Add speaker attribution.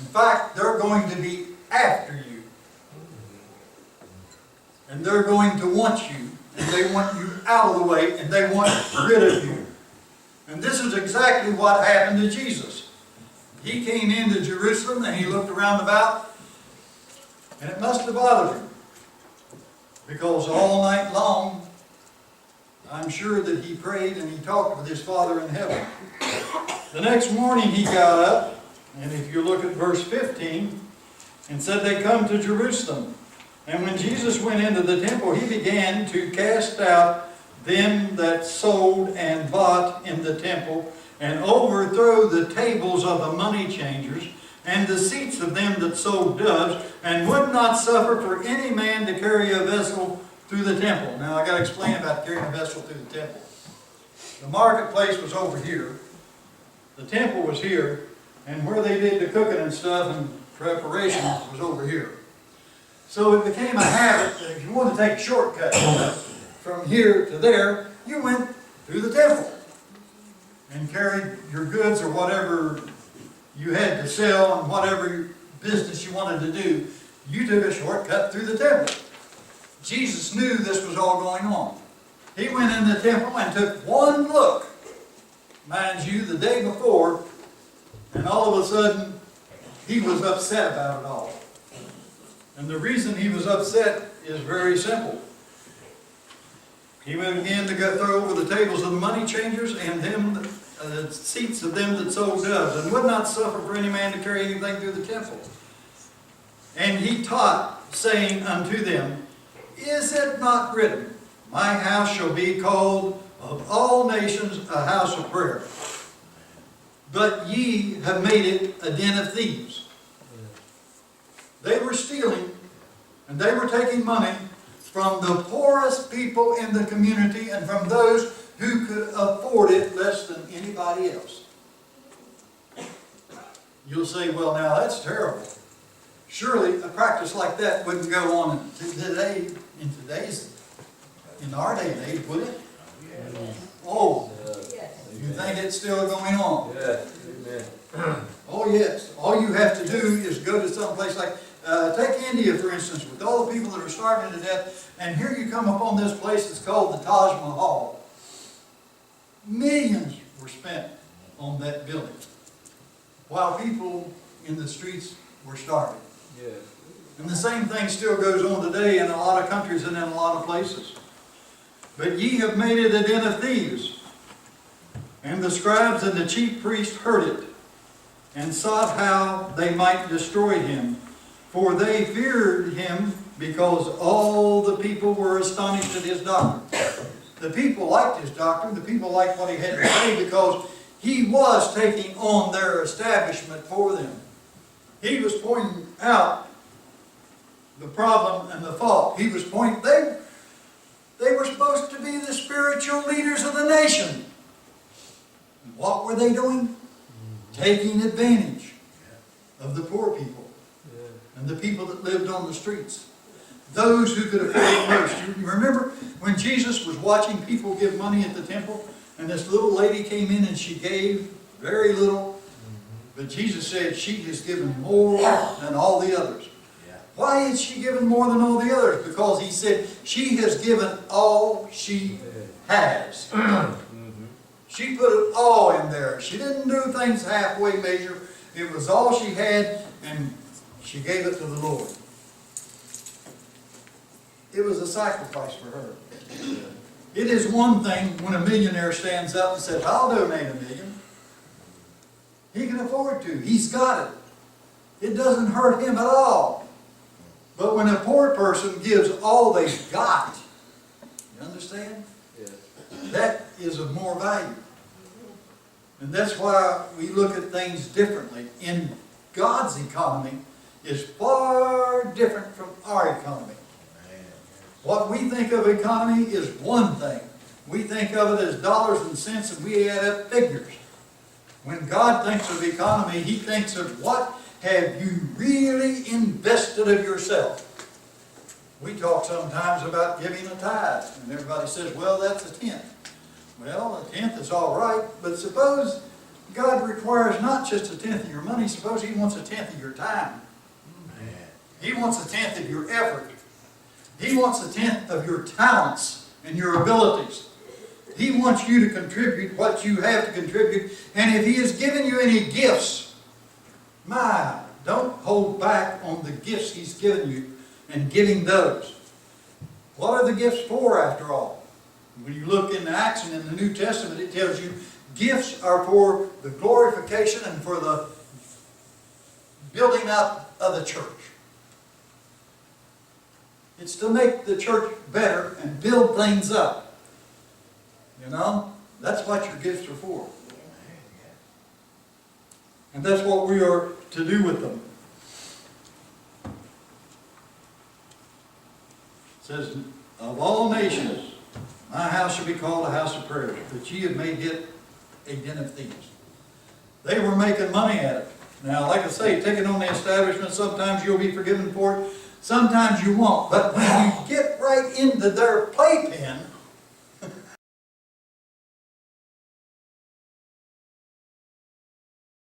Speaker 1: In fact, they're going to be after you. And they're going to want you, and they want you out of the way, and they want rid of you. And this is exactly what happened to Jesus. He came into Jerusalem and he looked around about, and it must have bothered him. Because all night long, I'm sure that he prayed and he talked with his Father in heaven. The next morning he got up, and if you look at verse 15, and said they come to Jerusalem. And when Jesus went into the temple, he began to cast out them that sold and bought in the temple, and overthrow the tables of the money changers, and the seats of them that sold doves, and would not suffer for any man to carry a vessel through the temple. Now I got to explain about carrying a vessel through the temple. The marketplace was over here, the temple was here, and where they did the cooking and stuff and preparation was over here. So it became a habit that if you wanted to take a shortcut from here to there, you went through the temple and carried your goods or whatever you had to sell and whatever business you wanted to do. You took a shortcut through the temple. Jesus knew this was all going on. He went in the temple and took one look, mind you, the day before, and all of a sudden he was upset about it all. And the reason he was upset is very simple. He began to go throw over the tables of the money changers and them, the seats of them that sold doves, and would not suffer for any man to carry anything through the temple. And he taught, saying unto them, Is it not written, My house shall be called of all nations a house of prayer? But ye have made it a den of thieves. They were stealing, and they were taking money from the poorest people in the community and from those who could afford it less than anybody else. You'll say, well, now that's terrible. Surely a practice like that wouldn't go on today, in our day and age, would it? Oh, you think it's still going on? Oh yes. All you have to do is go to some place like, take India for instance, with all the people that are starving to death, and here you come upon this place that's called the Taj Mahal. Millions were spent on that building, while people in the streets were starving. Yeah. And the same thing still goes on today in a lot of countries and in a lot of places. But ye have made it a den of thieves. And the scribes and the chief priests heard it, and sought how they might destroy him. For they feared him, because all the people were astonished at his doctrine. The people liked his doctrine. The people liked what he had to say, because he was taking on their establishment for them. He was pointing out the problem and the fault. He was pointing, they were supposed to be the spiritual leaders of the nation. What were they doing? Taking advantage of the poor people and the people that lived on the streets. Those who could afford it most. You remember when Jesus was watching people give money at the temple, and this little lady came in and she gave very little, but Jesus said she has given more than all the others. Why is she given more than all the others? Because he said she has given all she has. She put it all in there. She didn't do things halfway measure. It was all she had, and she gave it to the Lord. It was a sacrifice for her. It is one thing when a millionaire stands up and says, I'll donate $1 million. He can afford to. He's got it. It doesn't hurt him at all. But when a poor person gives all they've got, you understand? That is of more value. And that's why we look at things differently. In God's economy is far different from our economy. What we think of economy is one thing. We think of it as dollars and cents, and we add up figures. When God thinks of economy, He thinks of what have you really invested of yourself. We talk sometimes about giving a tithe, and everybody says, well, that's a tenth. Well, a tenth is all right, but suppose God requires not just a tenth of your money. Suppose He wants a tenth of your time. He wants a tenth of your effort. He wants a tenth of your talents and your abilities. He wants you to contribute what you have to contribute. And if He has given you any gifts, don't hold back on the gifts He's given you and giving those. What are the gifts for, after all? When you look in Acts and in the New Testament, it tells you gifts are for the glorification and for the building up of the church. It's to make the church better and build things up. You know? That's what your gifts are for. And that's what we are to do with them. It says, of all nations, my house shall be called a house of prayer, but ye have made it a den of thieves. They were making money at it. Now, like I say, taking on the establishment, sometimes you'll be forgiven for it, sometimes you won't. But when you get right into their playpen,